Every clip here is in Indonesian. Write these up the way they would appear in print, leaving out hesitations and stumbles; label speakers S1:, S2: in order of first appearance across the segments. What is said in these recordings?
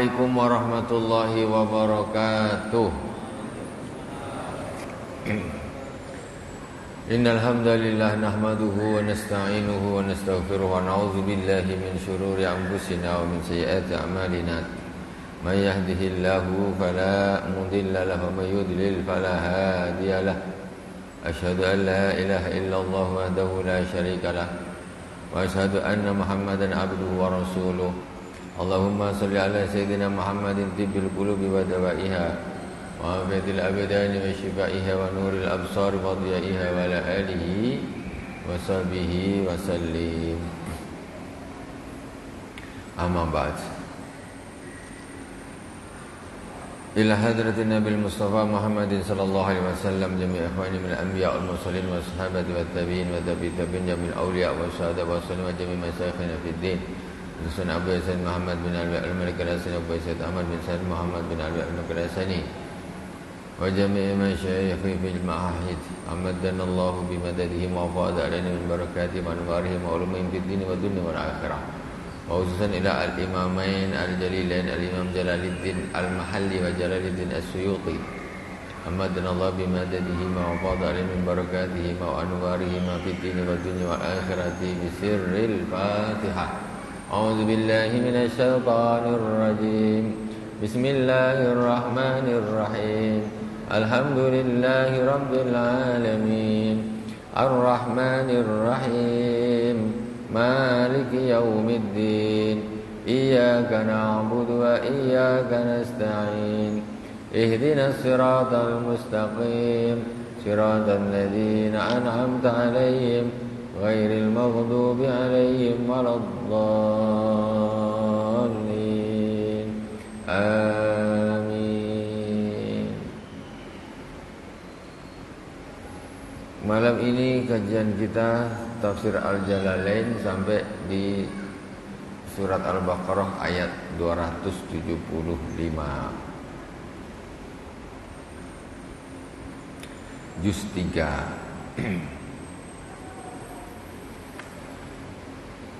S1: Assalamualaikum warahmatullahi wabarakatuh. Innal hamdalillah nahmaduhu wa nasta'inuhu wa nastaghfiruh wa na'udzu billahi min shururi anfusina wa min sayyiati a'malina. May yahdihillahu fala mudilla lahu wa may yudlil fala hadiya lahu. Asyhadu an la ilaha illallah wahdahu la syarika lah wa asyhadu anna Muhammadan abduhu wa rasuluh. Allahumma salli ala sayyidina Muhammadin tibbil qulubi wa dawaiha wa afiyatil abdani wa shifaiha wa nuril absar wa dhiyaiha wa ala alihi wa sahbihi wa sallim. Amma ba'd. Ila hadratin Nabil Mustafa Muhammadin sallallahu alaihi wasallam jami' ikhwani min al-anbiya wal mursalin wa sahabati wat tabi'in wa tabi'in jamil awliya wa syuhada wa sallim wa jami' masyayikhina fid din. Dusun Abu Said Muhammad bin Alwi al-Malik al-Hasani Abu Said Ahmad bin Said Muhammad bin Alwi al-Malik al-Hasani wa jami' masyayikhi fil ma'ahid amadana Allah bi madadihim wa fa'ada alaina min barakatihim wa anwarihim wa ulumihim fid din wa dunya wal akhirah wa khususan ila al-imamain al-jalilain al-imam Jalaluddin al-Mahalli wa Jalaluddin as-Suyuti amadana Allah bi madadihim wa fa'ada alaina min barakatihim wa anwarihim fid din wa dunya wal akhirah bi sirril Fatihah. أعوذ بالله من الشيطان الرجيم بسم الله الرحمن الرحيم الحمد لله رب العالمين الرحمن الرحيم مالك يوم الدين إياك نعبد وإياك نستعين اهدنا الصراط المستقيم صراط الذين أنعمت عليهم غير المغضوب عليهم ولا الضالين آمين. Malam ini kajian kita tafsir Al-Jalalain sampai di surat Al-Baqarah ayat 275 juz 3.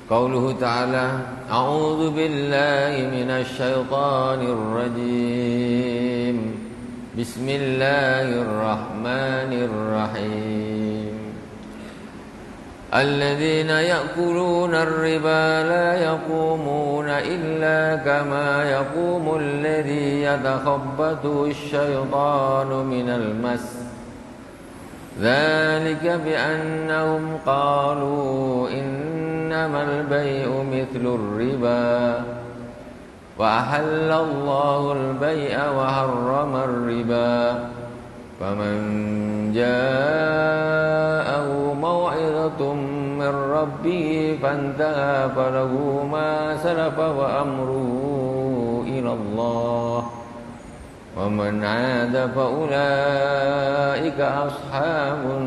S1: Qauluhu ta'ala A'udzu billahi minasy syaithanir rajim. Bismillahirrahmanirrahim. Alladzina ya'kuluna ar-riba la yaqumuna illa kama yaqumu alladzi yatakhabbathu asy-syaitanu minal mas. Dzalika bi annahum qalu innamal bai'u mithlur riba wa ahallallahu al-bai'a wa harrama ar-riba faman ja'ahu maw'izatun min rabbih fantaha falahu ma salafa wa amruhu ila Allah wa man 'ada fa ulaika ashabun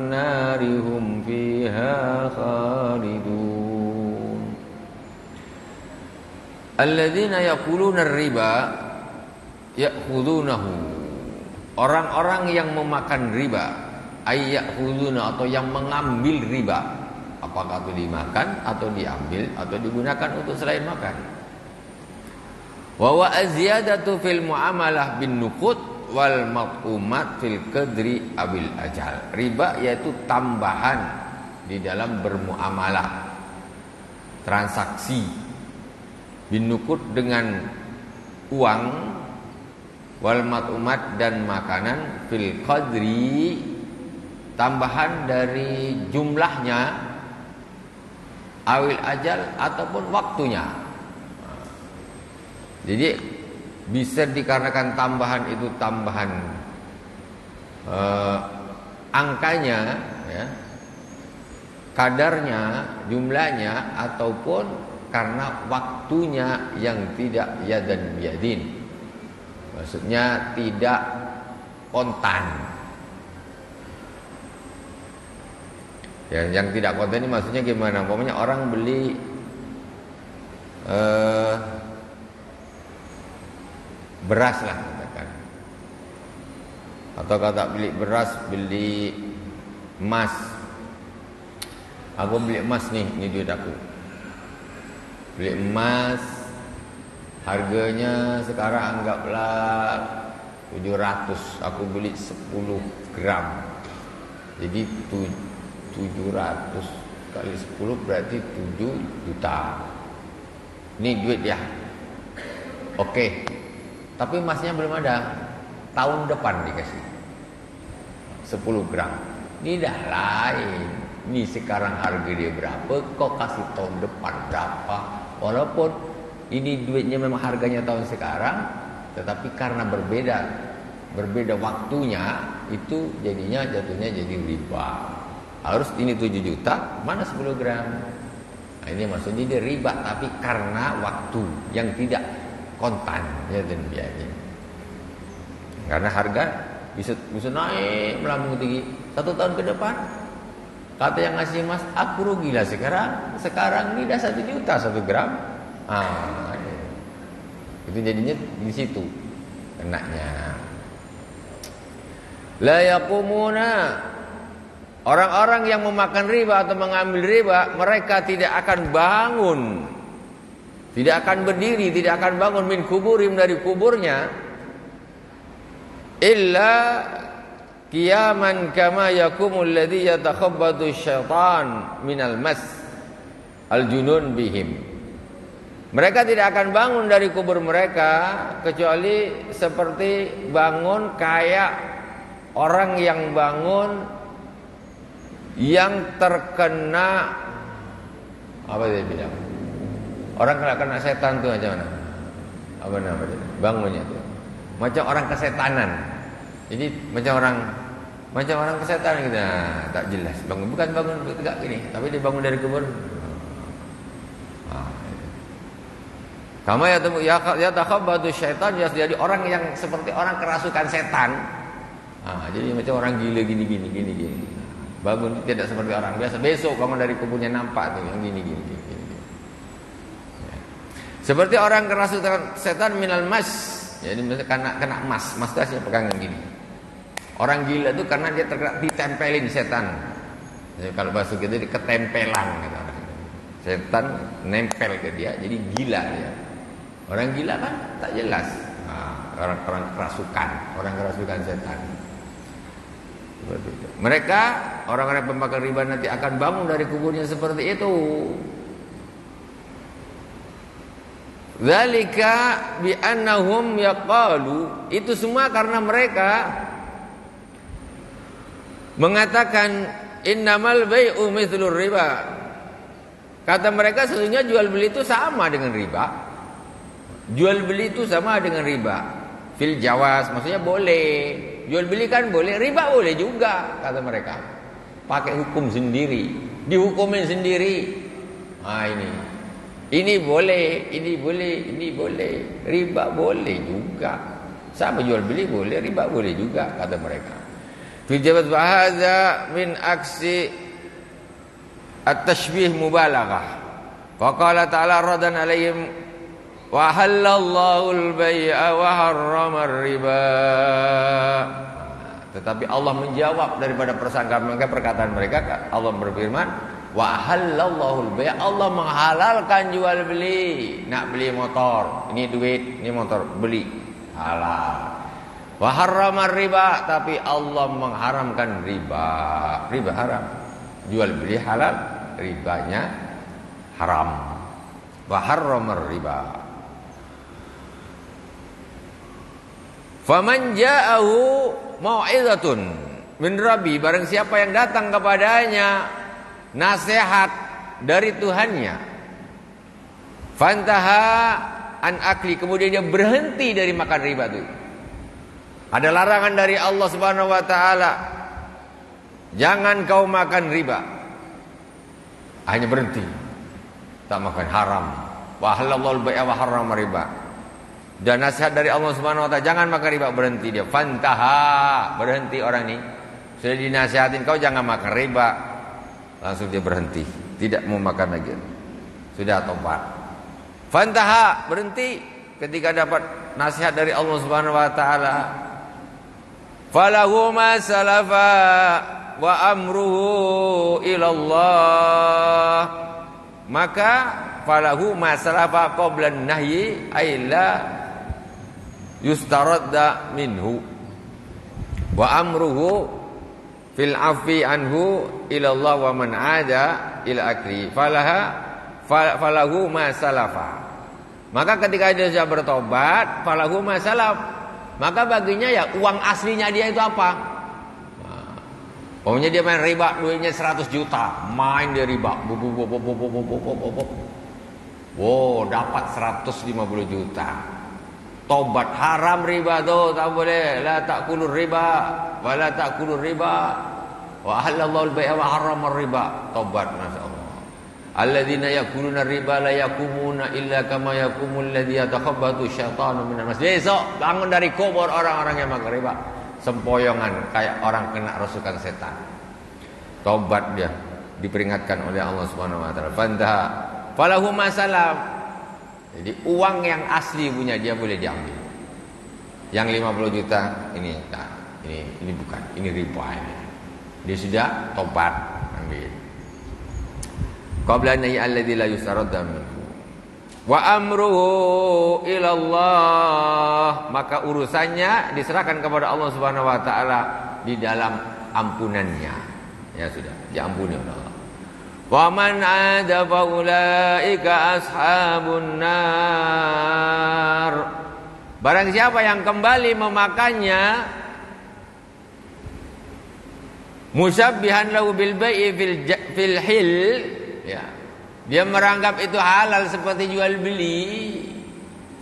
S1: nari hum fiha khalidun. Alladzina yaquluna ar-riba ya'khudunahu. Orang-orang yang memakan riba, ay ya'khuduna atau yang mengambil riba, apakah itu dimakan atau diambil atau digunakan untuk selain makan. Wa wa aziyadatu fil muamalah bin nuqud wal mat'umat fil qadri abil ajal. Riba yaitu tambahan di dalam bermuamalah, transaksi bin nuqud dengan uang, wal mat'umat dan makanan fil qadri tambahan dari jumlahnya, awil ajal ataupun waktunya. Jadi bisa dikarenakan tambahan itu tambahan angkanya, ya, kadarnya, jumlahnya, ataupun karena waktunya yang tidak yadan biyadin. Maksudnya tidak kontan. Ya, yang tidak kontan ini maksudnya gimana? Pokoknya orang beli beras lah katakan, atau kata beli beras, beli emas. Aku beli emas nih, ini duit aku. Beli emas Harganya sekarang anggaplah 700, aku beli 10 gram. Jadi 700 kali 10 berarti 7 juta. Ini duit dia. Oke. Tapi emasnya belum ada. Tahun depan dikasih 10 gram. Ini dah lain. Ini sekarang harga dia berapa, kau kasih tahun depan berapa. Walaupun ini duitnya memang harganya tahun sekarang, tetapi karena berbeda waktunya, itu jatuhnya jadi riba. Harus ini 7 juta, mana 10 gram. Nah, ini maksudnya dia riba, tapi karena waktu yang tidak kontan, ya dan biaya. Karena harga bisa naik melambung tinggi 1 tahun ke depan. Kata yang ngasih emas, aku rugilah sekarang ini dah 1 juta 1 gram. Itu jadinya di situ kenanya. La yaqumuna, orang-orang yang memakan riba atau mengambil riba, mereka tidak akan bangun, tidak akan berdiri, tidak akan bangun min kuburim dari kuburnya, illa qiyaman kama yakumul ladzi yatakhabbatu syaitan minal mas al-junun bihim. Mereka tidak akan bangun dari kubur mereka kecuali seperti bangun kayak orang yang bangun yang terkena apa dia bilang? Orang kena setan tuh macam mana? Apa namanya? Bangunnya tuh macam orang kesetanan. Jadi macam orang kesetanan gitu. Nah, tak jelas. Bukan bangun tegak gini, tapi dia bangun dari kubur. Kama ya takhabbatu syaitan, jadi orang yang seperti orang kerasukan setan. Jadi macam orang gila gini. Bangun tidak seperti orang biasa. Besok bangun dari kuburnya nampak tuh yang gini. Seperti orang kerasukan setan minal mas. Jadi kena emas itu pegangan gini. Orang gila itu karena dia ditempelin setan. Jadi kalau bahasa kita ketempelan gitu. Setan nempel ke dia, jadi gila dia. Orang gila kan tak jelas. Orang kerasukan setan. Mereka orang-orang pemakan riba nanti akan bangun dari kuburnya seperti itu. Zalika bi annahum yaqalu, itu semua karena mereka mengatakan innamal bai'u mithlur riba. Kata mereka sesungguhnya jual beli itu sama dengan riba. Jual beli itu sama dengan riba. Fil jawaz, maksudnya boleh. Jual beli kan boleh, riba boleh juga, kata mereka. Pakai hukum sendiri, dihukumin sendiri. Ini boleh, ini boleh. Riba boleh juga. Sama jual beli boleh, riba boleh juga, kata mereka. Fil jawaz bahadza min aksi at-tashbih mubalaghah. Faqala ta'ala radan alaihim wa halallahu al-bai'a wa harrama ar-riba. Tetapi Allah menjawab daripada persangkaan mereka, perkataan mereka. Allah berfirman, wa halallahu al-bai'a, Allah menghalalkan jual beli. Nak beli motor, ini duit, ini motor, beli, halal. Wa harrama ar-riba, tapi Allah mengharamkan riba. Riba haram. Jual beli halal, ribanya haram. Wa harrama ar-riba. Faman ja'ahu mau'izatun min rabbi, barang siapa yang datang kepadanya nasihat dari Tuhannya, fantaha an akli, kemudian dia berhenti dari makan riba itu. Ada larangan dari Allah Subhanahu wa taala, jangan kau makan riba. Hanya berhenti, tak makan, haram. Wa halallahu al-bai'a wa harrama riba. Dan nasihat dari Allah Subhanahu wa taala, jangan makan riba, berhenti dia. Fantaha, berhenti orang ini. Sudah dinasihatin, kau jangan makan riba. Langsung dia berhenti, tidak mau makan lagi. Sudah tobat. Fantaha, berhenti ketika dapat nasihat dari Allah Subhanahu wa taala. Falahu ma salafa wa amruhu ila Allah. Maka falahu ma salafa qabla an-nahyi ay la yustaradda minhu wa amruhu fil afi anhu ila Allah wa man ada ila akri falahu ma salafa. Maka ketika dia sudah bertobat, falahu ma salaf, maka baginya ya uang aslinya dia itu apa? Pokoknya dia main riba, duitnya 100 juta, main dia riba. Wow, dapat 150 juta. Tobat, haram riba tuh, tak boleh. La ta'kulur riba, wa la ta'kulur riba. Wa ahallallahu al-bai'a wa harrama riba. Tobat, masyaallah. Alladzina yakuluna riba la yakumuna illa kama yakumul ladzi yatakhabbathu syaitanu minal mas. Besok bangun dari kubur orang-orang yang makan riba, sempoyongan kayak orang kena rasukan setan. Tobat dia, diperingatkan oleh Allah Subhanahu wa taala. Fantaha falahu masalam. Jadi uang yang asli punya dia boleh diambil. Yang 50 juta ini nah, ini bukan, ini riba ini. Dia sudah tobat, ambil. Qabla an alladzi la yusaradda minhu wa amruhu ila Allah, maka urusannya diserahkan kepada Allah Subhanahu wa taala di dalam ampunannya. Ya sudah, diampuni oleh Allah. Wa man ada fa ulaika ashabun nar. Barang siapa yang kembali memakannya musabbihan lahu bil bai'i fil hil, ya, dia meranggap itu halal seperti jual beli.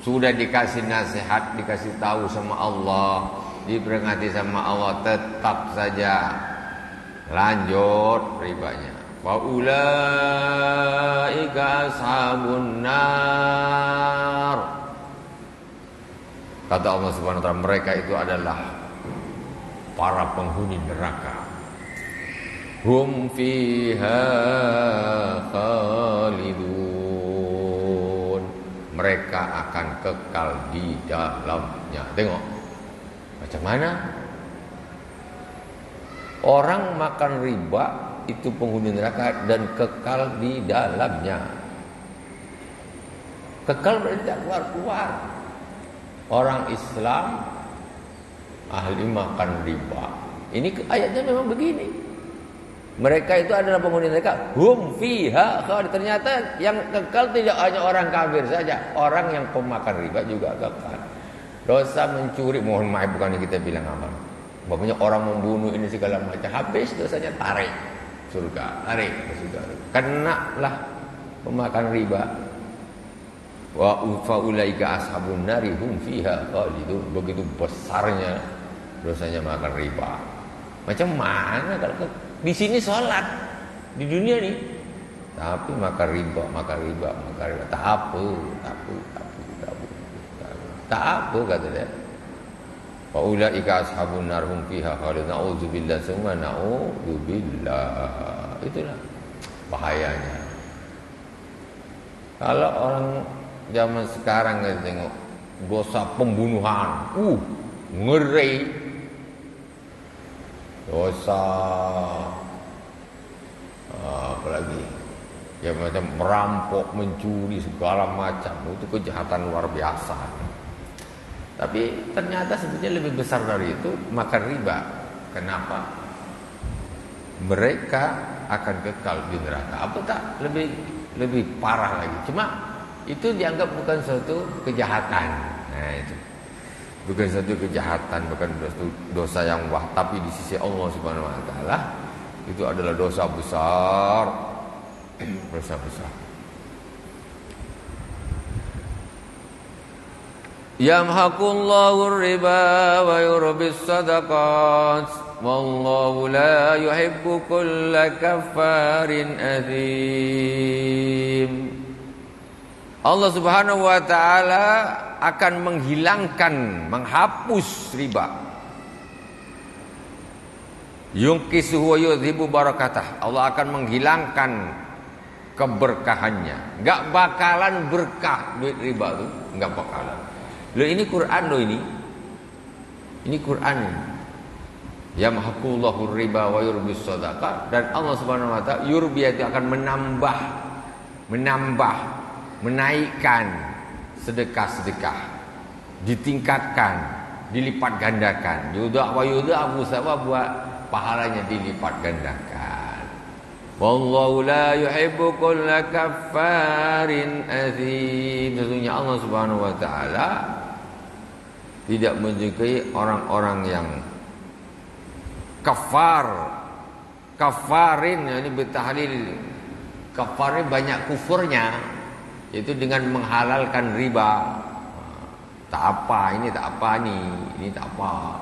S1: Sudah dikasih nasihat, dikasih tahu sama Allah, diperingati sama Allah, tetap saja lanjut ribanya. Wa ulaika ashabun nar. Kata Allah Subhanahu wa taala, mereka itu adalah para penghuni neraka. Hum fiha khalidun. Mereka akan kekal di dalamnya. Tengok macam mana orang makan riba itu penghuni neraka dan kekal di dalamnya. Kekal berarti tidak keluar-keluar. Orang Islam ahli makan riba. Ini ayatnya memang begini. Mereka itu adalah penghuni neraka. Hum fiha khalidun. Ternyata yang kekal tidak hanya orang kafir saja, orang yang pemakan riba juga kekal. Dosa mencuri, mohon maaf bukan kita bilang amal. Bapaknya orang membunuh ini segala macam, habis dosanya tarik surga, tarik ke surga. Kenalah pemakan riba. Wa ulaika ashabun nari hum fiha khalidun. Begitu besarnya dosanya makan riba. Macam mana kalau di sini sholat, di dunia nih, tapi makan riba. Tak apa kata dia. Wa ulaika ashabun nar hum fiha khalidun. Na'udzubillah summa na'udzubillah. Itulah bahayanya. Kalau orang zaman sekarang kita tengok dosa pembunuhan, ngeri. Dosa apalagi ya macam merampok, mencuri segala macam, itu kejahatan luar biasa. Tapi ternyata sebetulnya lebih besar dari itu makan riba. Kenapa? Mereka akan kekal di neraka. Apa tak lebih parah lagi. Cuma itu dianggap bukan suatu kejahatan. Nah itu bukan satu kejahatan, bukan dosa yang wah, tapi di sisi Allah Subhanahu wa taala itu adalah dosa besar. Dosa besar. Yamhaqullahu riba wa yurbis sadaqat wallahu la yuhibbu kulla kaffarin athim. Allah Subhanahu wa taala akan menghilangkan, menghapus riba. Yungkisuhu wa yudhibu barakatah. Allah akan menghilangkan keberkahannya. Enggak bakalan berkah duit riba itu, enggak bakalan. Loh ini Quran loh ini. Ini Quran. Yamhaqullahu riba wa yurbis shadaqah, dan Allah Subhanahu wa taala yurbi itu akan menambah menaikkan sedekah-sedekah, ditingkatkan, dilipat gandakan. Yudha'u wa yudha'u, buat pahalanya dilipat gandakan. Wallahu la yuhibbu kulla kaffarin athim. Sesungguhnya Allah Subhanahu wa taala tidak menyukai orang-orang yang kafarin, ini bertahlil. Kafar banyak kufurnya, yaitu dengan menghalalkan riba. Tak apa, ini tak apa nih, ini tak apa.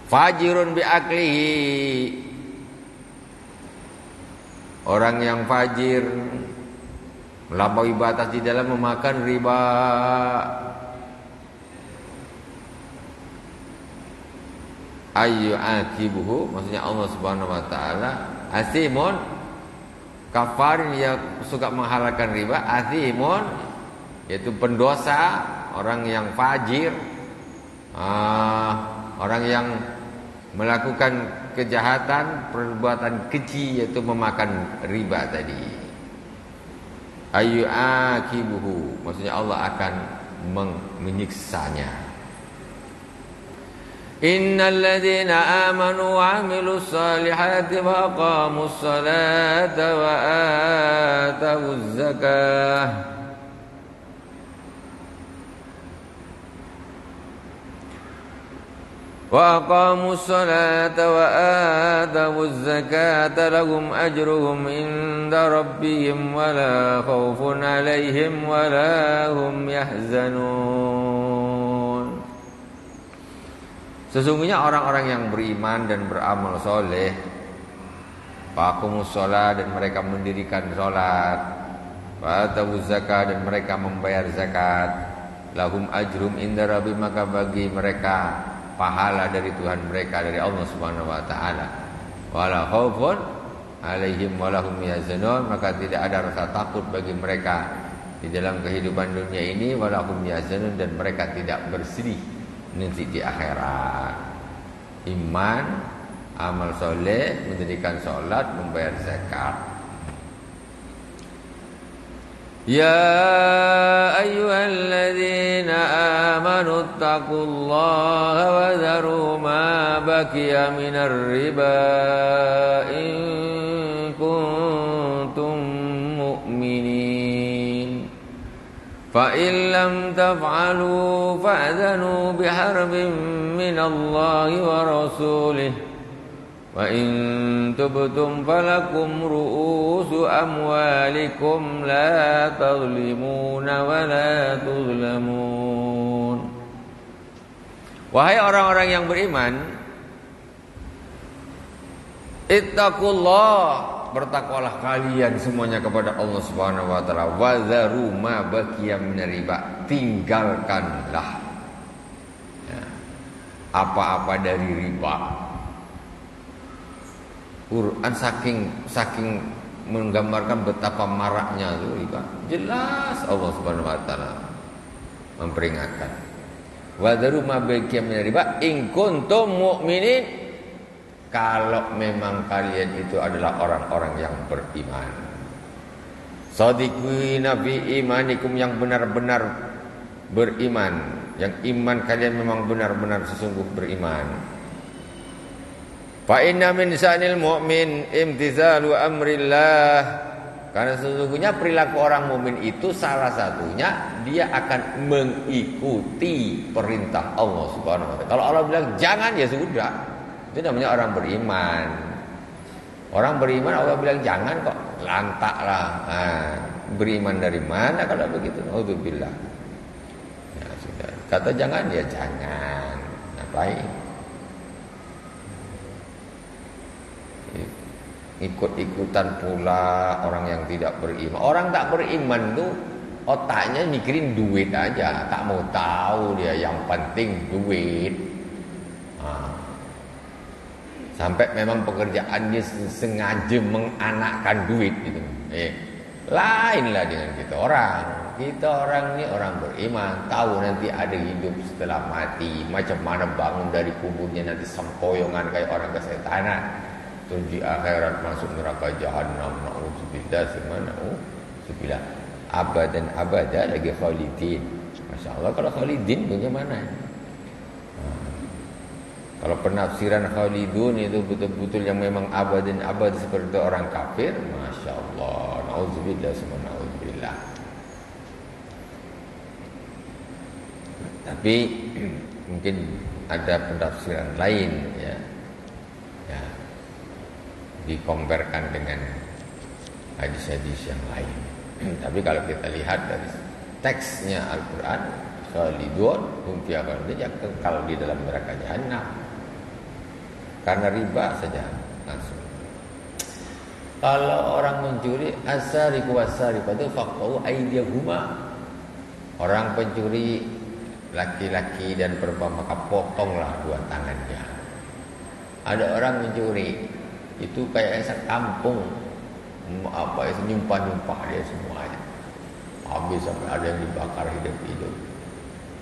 S1: Fajirun bi aklihi, orang yang fajir melampaui batas di dalam memakan riba. Ayyu'akibuhu, maksudnya Allah Subhanahu wa taala asimun, kafarin yang suka menghalalkan riba, asimun yaitu pendosa, orang yang fajir, orang yang melakukan kejahatan, perbuatan keji, yaitu memakan riba tadi. Ayyu'akibuhu, maksudnya Allah akan menyiksanya. Innal ladzina amanu wa 'amilus salihati wa aqamus salata wa atawuz zakah lahum ajruhum inda rabbihim wa la khaufun 'alaihim wa la hum yahzanun. Sesungguhnya orang-orang yang beriman dan beramal soleh, faqumus shalah, dan mereka mendirikan salat, wa atawuz zakah, dan mereka membayar zakat, lahum ajrum inda rabbihim, maka bagi mereka pahala dari Tuhan mereka, dari Allah Subhanahu wa taala. Wala khaufun 'alaihim wa lahum yahzanun, maka tidak ada rasa takut bagi mereka di dalam kehidupan dunia ini, wa lahum yahzanun, dan mereka tidak bersedih nanti di akhirat. Iman, amal soleh, mendirikan salat, membayar zakat. Ya ayyuhalladzina amanu taqullaha wa dharu ma baqiya minar riba in kuntum mu'minin. Fa in lam taf'alu fa'dhanu biharbin minallahi wa rasulih. Wa in tubtum falakum ru'usu amwalikum la tazlimuna wa la tuzlamun. Wahai orang-orang yang beriman, ittaqullah, bertakwalah kalian semuanya kepada Allah Subhanahu wa taala. Wa zaru ma baqiya minar riba, tinggalkanlah apa-apa dari riba. Quran saking menggambarkan betapa maraknya itu riba. Jelas Allah Subhanahu wa taala memperingatkan. Wa dharu ma baqiya min riba in kuntum mu'minin, kalau memang kalian itu adalah orang-orang yang beriman. Shadiqina fi imanikum, yang benar-benar beriman, yang iman kalian memang benar-benar sesungguh beriman. Fa inna min sanil mu'min imtithalu amrillah, karena sesungguhnya perilaku orang mukmin itu salah satunya dia akan mengikuti perintah Allah Subhanahu wa taala. Kalau Allah bilang jangan, ya sudah, itu namanya orang beriman. Orang beriman Allah bilang jangan kok lantaklah. Beriman dari mana kalau begitu? Auzubillah. Ya sudah, kata jangan ya jangan. Ngapain? Ikut-ikutan pula orang yang tidak beriman. Orang tak beriman tuh otaknya mikirin duit aja, tak mau tahu dia, yang penting duit. Sampai memang pekerjaannya sengaja menganakkan duit gitu. Lainlah dengan kita orang. Kita orang ini orang beriman, tahu nanti ada hidup setelah mati, macam mana bangun dari kuburnya nanti sempoyongan kayak orang kesetanan. Di akhirat masuk neraka jahanam, na'udzubillah, semana. Sebilah abadan abada lagi khalidin. Masya Allah, kalau khalidin bagaimana? Kalau penafsiran khalidun itu betul-betul yang memang abadan abad seperti orang kafir, Masya Allah, na'udzubillah semua na'udzubillah. Tapi mungkin ada penafsiran lain ya, dikomparkan dengan hadis-hadis yang lain. Tapi kalau kita lihat dari teksnya Al-Quran, khalidun hum fiha khalidun, ya kekal di dalam neraka jahanam karena riba saja langsung. Kalau orang mencuri, asariqu wasariqatu faqtu aydiyahuma, orang pencuri laki-laki dan perempuan maka potonglah dua tangannya. Ada orang mencuri itu kayak sekampung nyumpah-nyumpah dia semuanya, habis sampai ada yang dibakar hidup-hidup.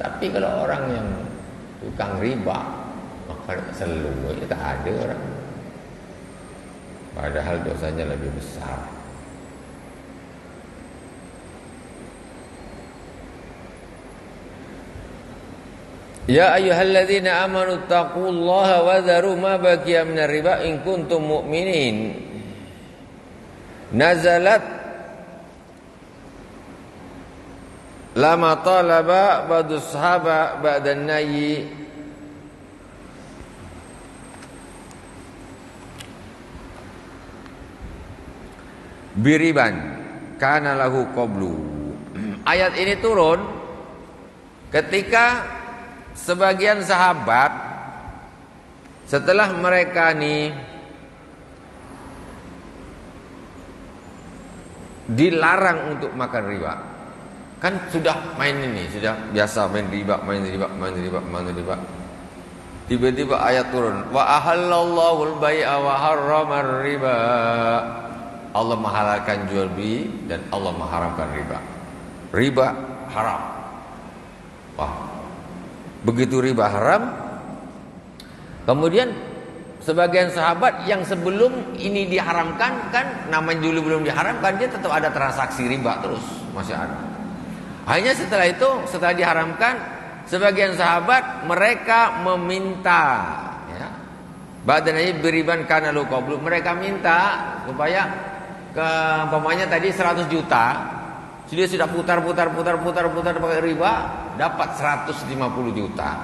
S1: Tapi kalau orang yang tukang riba, maka seluruhnya tak ada orang, padahal dosanya lebih besar. Ya ayyuhalladzina amanu taqullaha wa dharu ma baqiya minar riba in kuntum mu'minin. Nazalat lama talaba ba'du sahaba ba'da nahyi biriban kana lahu qablu. Ayat ini turun ketika sebagian sahabat setelah mereka dilarang untuk makan riba. Kan sudah main ini, sudah biasa main riba. Tiba-tiba ayat turun, wa ahallallahu al-bai'a wa harramar riba. Allah menghalalkan jual beli dan Allah mengharamkan riba. Riba haram. Wah. Begitu riba haram, kemudian sebagian sahabat yang sebelum ini diharamkan, kan namanya dulu belum diharamkan, dia tetap ada transaksi riba terus, masih ada. Hanya setelah itu, setelah diharamkan, sebagian sahabat mereka meminta, ya, badannya beriban kana lu qablu, mereka minta supaya umpamanya tadi 100 juta, dia sudah putar pakai riba, dapat 150 juta.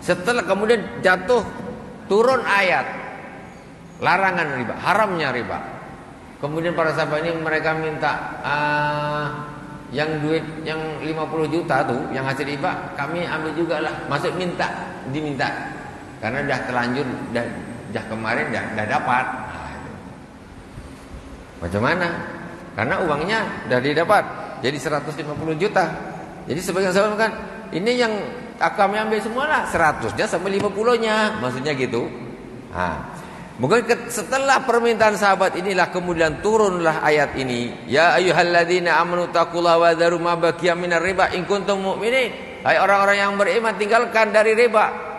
S1: Setelah kemudian jatuh turun ayat larangan riba, haramnya riba. Kemudian para sahabat ini mereka minta yang duit yang 50 juta tuh yang hasil riba kami ambil juga lah. Maksud diminta karena dah terlanjur, dah kemarin dah dapat. Macam mana? Karena uangnya dah didapat, jadi 150 juta. Jadi sebagian sahabat kan, ini yang kami ambil semualah 100-nya sampai 50-nya, maksudnya gitu. Mungkin setelah permintaan sahabat inilah kemudian turunlah ayat ini. Ya ayyuhalladzina amanu taqullaha wa dharu ma baqiya minar riba in kuntum mu'minin. Hai orang-orang yang beriman, tinggalkan dari riba.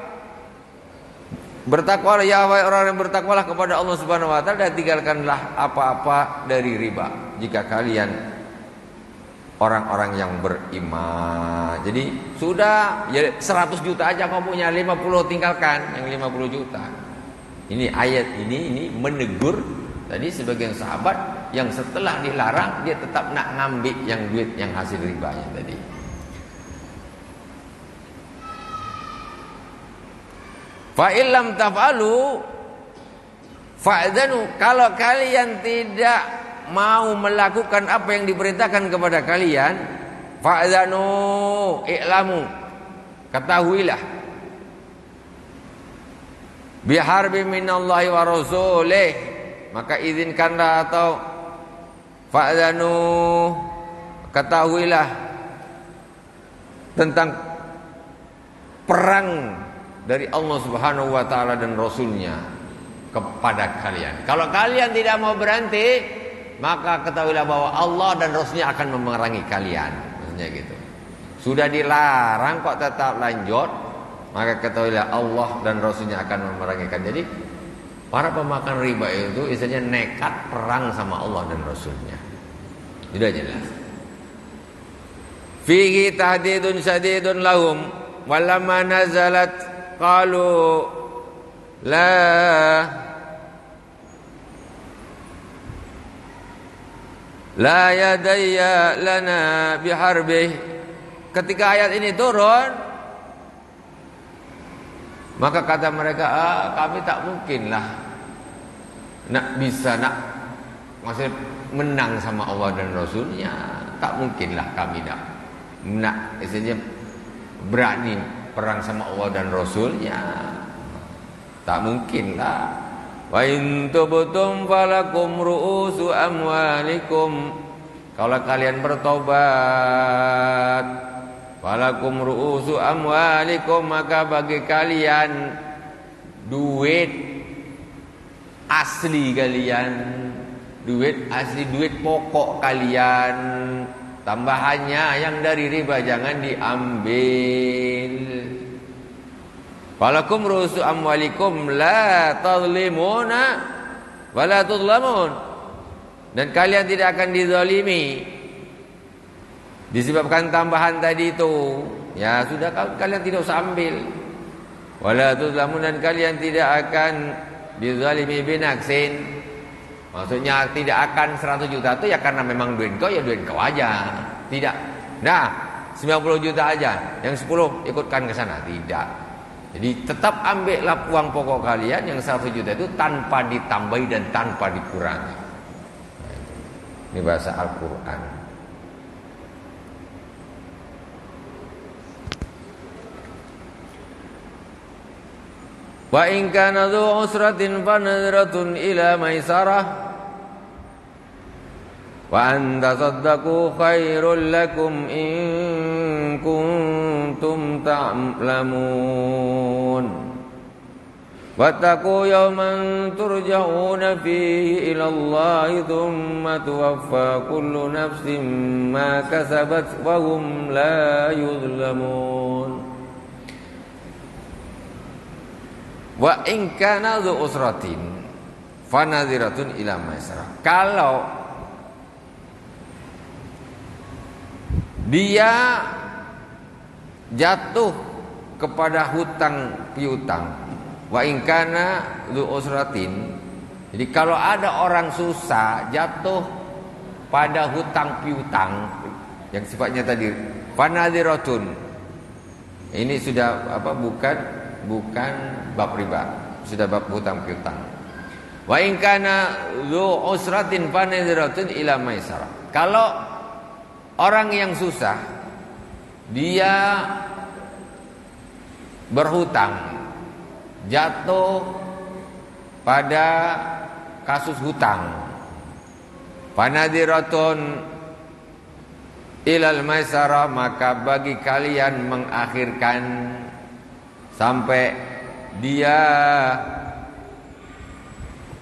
S1: Bertakwalah ya wahai orang yang bertakwalah kepada Allah Subhanahu wa taala, dan tinggalkanlah apa-apa dari riba jika kalian orang-orang yang beriman. Jadi sudah ya 100 juta aja kamu punya, 50 tinggalkan yang 50 juta. Ini ayat ini menegur tadi sebagian sahabat yang setelah dilarang dia tetap nak ngambil yang duit yang hasil ribanya tadi. Fa illam taf'alu fa'dhanu, kalau kalian tidak mau melakukan apa yang diperintahkan kepada kalian, fa'dhanu, i'lamu, ketahuilah, biharbi minallahi wa rasulih, maka izinkanlah, atau fa'dhanu, ketahuilah tentang perang dari Allah Subhanahu wa taala dan Rasulnya kepada kalian. Kalau kalian tidak mau berhenti, maka ketahuilah bahwa Allah dan Rasulnya akan memerangi kalian. Maksudnya gitu. Sudah dilarang kok tetap lanjut, maka ketahuilah Allah dan Rasulnya akan memerangi kalian. Jadi para pemakan riba itu istilahnya nekat perang sama Allah dan Rasulnya. Sudah jelas. Fihi tahdidun syadidun lahum walamma nazalat qalu la yadayya lana biharbih. Ketika ayat ini turun, maka kata mereka, kami tak mungkinlah bisa maksudnya menang sama Allah dan Rasulnya. Tak mungkinlah kami istilahnya berani perang sama Allah dan Rasulnya. Tak mungkinlah. Wa in tubtum falakum ru'usu amwalikum. Kalau kalian bertobat, falakum ru'usu amwalikum, maka bagi kalian duit asli kalian, duit asli, duit pokok kalian. Tambahannya yang dari riba jangan diambil. Falakum ru'usu amwalikum la tadlimuna wa la tudlamun. Dan kalian tidak akan dizalimi disebabkan tambahan tadi itu. Ya sudah, kalian tidak usah ambil. Wala tudlamun, dan kalian tidak akan dizalimi binaksin. Maksudnya tidak akan 100 juta itu ya karena memang duit kau, ya duit kau aja. Tidak. Nah, 90 juta aja, yang 10 ikutkan ke sana. Tidak. Jadi tetap ambillah uang pokok kalian yang 100 juta itu tanpa ditambahi dan tanpa dikurangi. Ini bahasa Al-Quran. Wa in kana dzu usratin fa nadratun ila maisarah wa an tasaddaqu khairul lakum in kuntum ta'lamun. Wattaqu yawman turja'una fihi ila Allahi thumma tuwaffa kullu nafsin ma kasabat wa hum la yuzlamun. Wa in kana dzu usratin fa nadhiratun ila maisarah. Kalau dia jatuh kepada hutang piutang, wa in kana dzu usratin, jadi kalau ada orang susah jatuh pada hutang piutang yang sifatnya tadi fanadhiratun, ini sudah bukan bab riba, sudah bab hutang piutang. Wa in kana dzu usratin fanadhiratun ila maisarah. Kalau orang yang susah dia berhutang, jatuh pada kasus hutang, fanadhiratun ilal maisarah, maka bagi kalian mengakhirkan sampai dia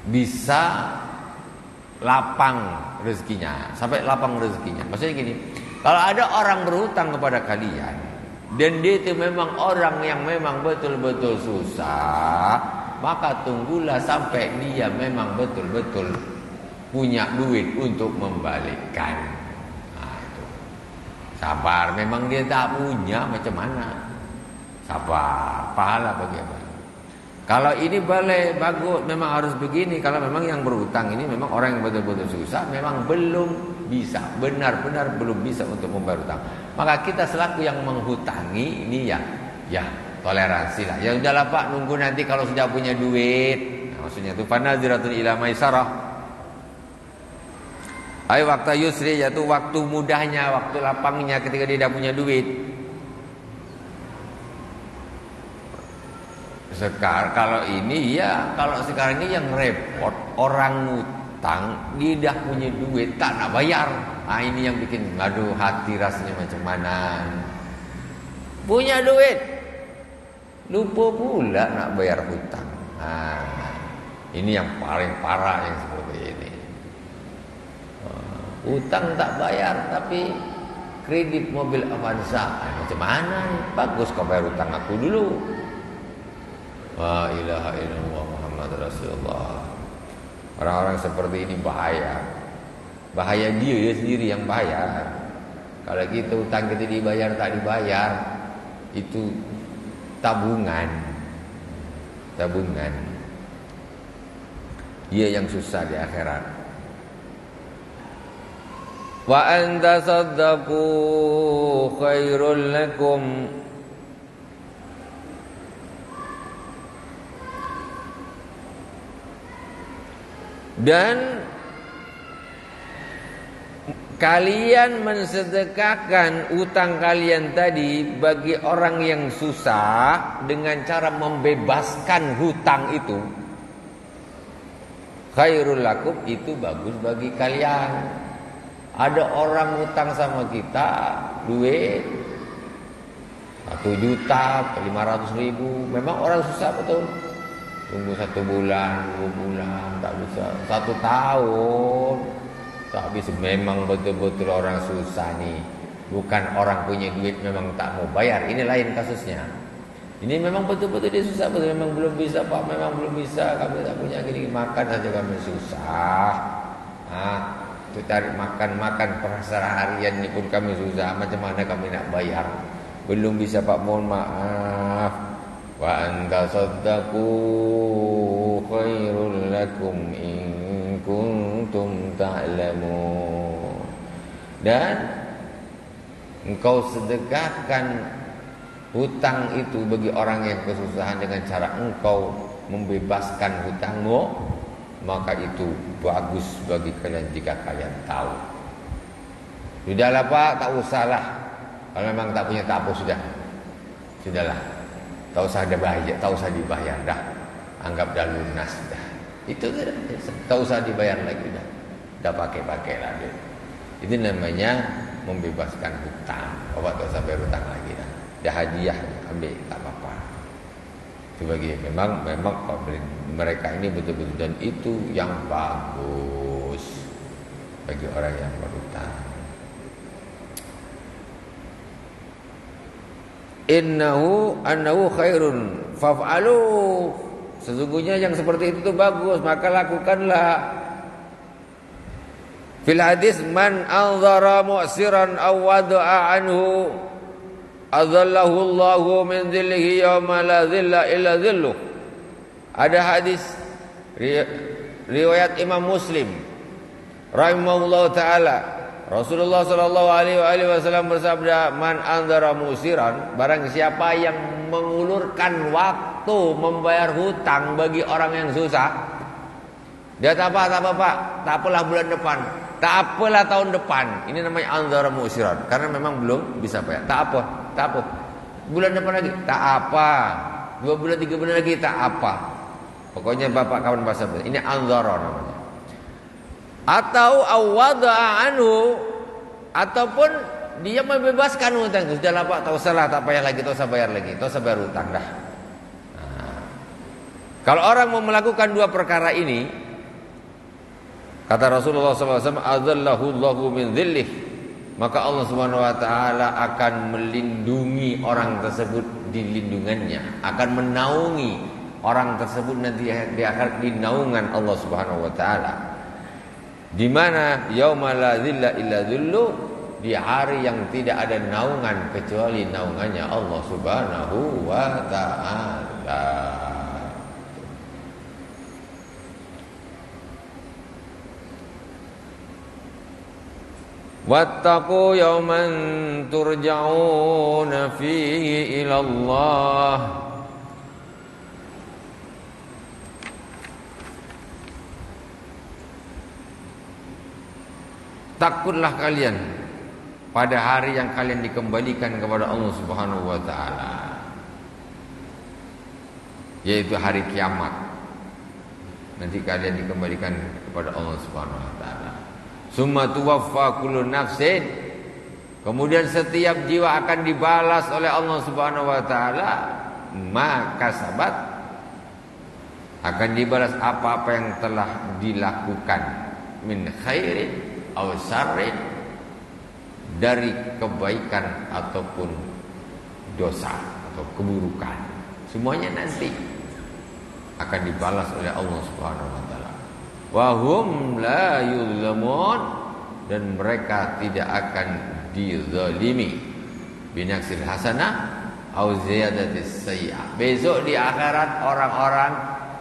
S1: bisa lapang rezekinya, sampai lapang rezekinya. Maksudnya gini, kalau ada orang berhutang kepada kalian dan dia itu memang orang yang memang betul-betul susah, maka tunggulah sampai dia memang betul-betul punya duit untuk membalikkan. Nah, itu. Sabar, memang dia tak punya, macam mana? Sabar, pahala bagaimana? Kalau ini boleh, bagus, memang harus begini. Kalau memang yang berhutang ini memang orang yang betul-betul susah, memang belum bisa, benar-benar belum bisa untuk membayar hutang, maka kita selaku yang menghutangi ini ya toleransi lah. Ya udahlah Pak, nunggu nanti kalau sudah punya duit. Nah, maksudnya itu fanadhiratun ila maisarah. Ay waktu yusri, yaitu waktu mudahnya, waktu lapangnya ketika dia dah punya duit. Sekarang kalau ini ya, kalau sekarang ini yang repot orang ngutang, dia dah punya duit tak nak bayar. Ah, ini yang bikin aduh hati rasanya macam mana. Punya duit lupa pula nak bayar hutang. Nah, ini yang paling parah yang seperti ini. Hutang tak bayar tapi kredit mobil Avanza. Macam mana nih? Bagus kau bayar hutang aku dulu. La ilaha illallah Muhammad Rasulullah. Orang-orang seperti ini bahaya. Bahaya dia sendiri yang bayar. Kalau kita hutang kita dibayar tak dibayar, itu tabungan. Dia yang susah di akhirat. Wa anta saddaqu khairul lakum. Dan kalian mensedekahkan utang kalian tadi bagi orang yang susah dengan cara membebaskan hutang itu. Khairul lakum, itu bagus bagi kalian. Ada orang hutang sama kita duit 1.500.000. Memang orang susah betul. Tunggu 1 bulan, 2 bulan, tak bisa. 1 tahun, tak bisa. Memang betul-betul orang susah nih. Bukan orang punya duit memang tak mau bayar. Ini lain kasusnya. Ini memang betul-betul dia susah, betul. Memang belum bisa Pak, memang belum bisa. Kami tak punya gini, makan saja kami susah. Itu cari makan harian ini pun kami susah. Macam mana kami nak bayar? Belum bisa Pak, mohon maaf. Wa anta saddaqu khairul lakum in kuntum ta'lamun. Dan engkau sedekahkan hutang itu bagi orang yang kesusahan dengan cara engkau membebaskan hutangmu, maka itu bagus bagi kalian jika kalian tahu. Sudahlah Pak, tak usahlah. Kalau memang tak punya tak apa, sudahlah. Tak usah dibayar dah. Anggap dah lunas dah. Itu tak usah dibayar lagi dah. Dah pakai lah dia. Itu namanya membebaskan hutang. Bapak tak usah bayar hutang lagi dah. Dah hadiah ambil, tak apa-apa. Itu bagi memang mereka ini betul-betul, dan itu yang bagus bagi orang yang berhutang. Annahu khairun faf'alu. Sesungguhnya yang seperti itu tuh bagus, maka lakukanlah. Fil hadis, man anzara mu'siran aw wada'a anhu adallahu Allahu min dhillihi yawma la dhilla illa dhilluh. Ada hadis riwayat Imam Muslim rahimahullahu taala, Rasulullah sallallahu alaihi wasallam bersabda, man anzara musiran, barang siapa yang mengulurkan waktu membayar hutang bagi orang yang susah. Dia tak apa Pak, tak apalah bulan depan, tak apalah tahun depan. Ini namanya anzara musiran, karena memang belum bisa bayar. Tak apa. Bulan depan lagi, tak apa. 2 bulan 3 bulan lagi, tak apa. Pokoknya Bapak kawan bahasa, ini anzara namanya. Atau awada'a anhu, ataupun dia membebaskan hutang. Sudahlah Pak, tak usahlah, tak payah lagi, tak usah bayar lagi, tak usah bayar hutang dah. Kalau orang mau melakukan 2 perkara ini, kata Rasulullah SAW, adzallahu Allahu min dhillih, maka Allah Subhanahu wa taala akan melindungi orang tersebut di lindungannya, akan menaungi orang tersebut nanti di akhir di naungan Allah Subhanahu wa taala. Di mana yauma la dhilla illa dhillu, di hari yang tidak ada naungan kecuali naungannya Allah Subhanahu wa taala. Wattaqu yawman turja'una fihi ila Allah. Takutlah kalian pada hari yang kalian dikembalikan kepada Allah Subhanahu wa taala, yaitu hari kiamat. Nanti kalian dikembalikan kepada Allah Subhanahu wa taala. Summa tuwaffa kullu nafsin, kemudian setiap jiwa akan dibalas oleh Allah Subhanahu wa taala ma kasabat, akan dibalas apa-apa yang telah dilakukan, min khairin aw syarrin, dari kebaikan ataupun dosa atau keburukan. Semuanya nanti akan dibalas oleh Allah Subhanahu wa taala. Wa hum la yuzlamun, dan mereka tidak akan dizalimi binaksil hasanah au ziyadatis sayyi'ah. Besok di akhirat orang-orang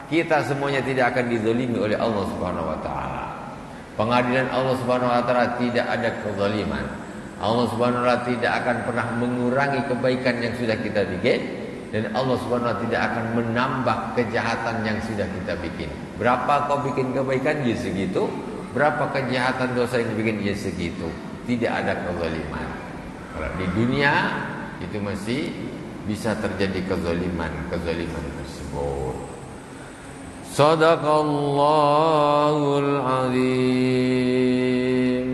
S1: kita semuanya tidak akan dizalimi oleh Allah Subhanahu wa taala. Pengadilan Allah Subhanahu wa taala tidak ada kezaliman. Allah Subhanahu wa taala tidak akan pernah mengurangi kebaikan yang sudah kita bikin, dan Allah Subhanahu wa taala tidak akan menambah kejahatan yang sudah kita bikin. Berapa kau bikin kebaikan, ya segitu. Berapa kejahatan dosa yang bikin, ya segitu. Tidak ada kezaliman. Kalau di dunia itu masih bisa terjadi kezaliman tersebut. Sadaqallahul azim.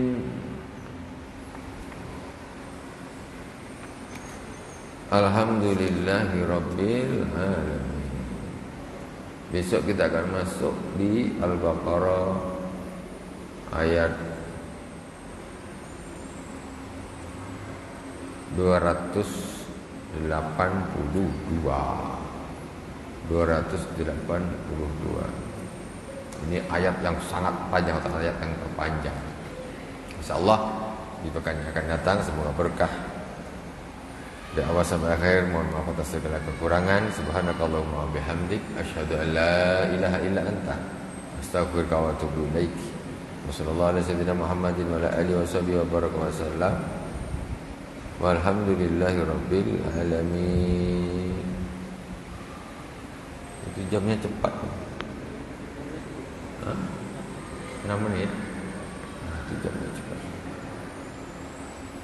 S1: Alhamdulillahi rabbil alamin. Besok kita akan masuk di Al-Baqarah ayat 282. Ini ayat yang sangat panjang atau ayat yang terpanjang. Insyaallah di pekan yang akan datang semoga berkah. Dari awal sampai akhir, mohon maaf atas segala kekurangan. Subhanakallahumma bihamdik, asyhadu an la ilaha illa anta, astaghfiruka wa atubu ilaik. Wassallallahu ala sayyidina Muhammadin wa ala alihi washabihi wa baraka wa sallam. Walhamdulillahi rabbil alamin. Itu jamnya cepat. 6 menit. Itu jamnya cepat.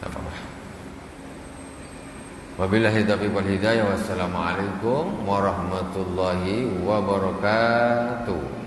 S1: Tak apa-apa. Wabillahi taufiq wal hidayah. Wassalamualaikum warahmatullahi wabarakatuh.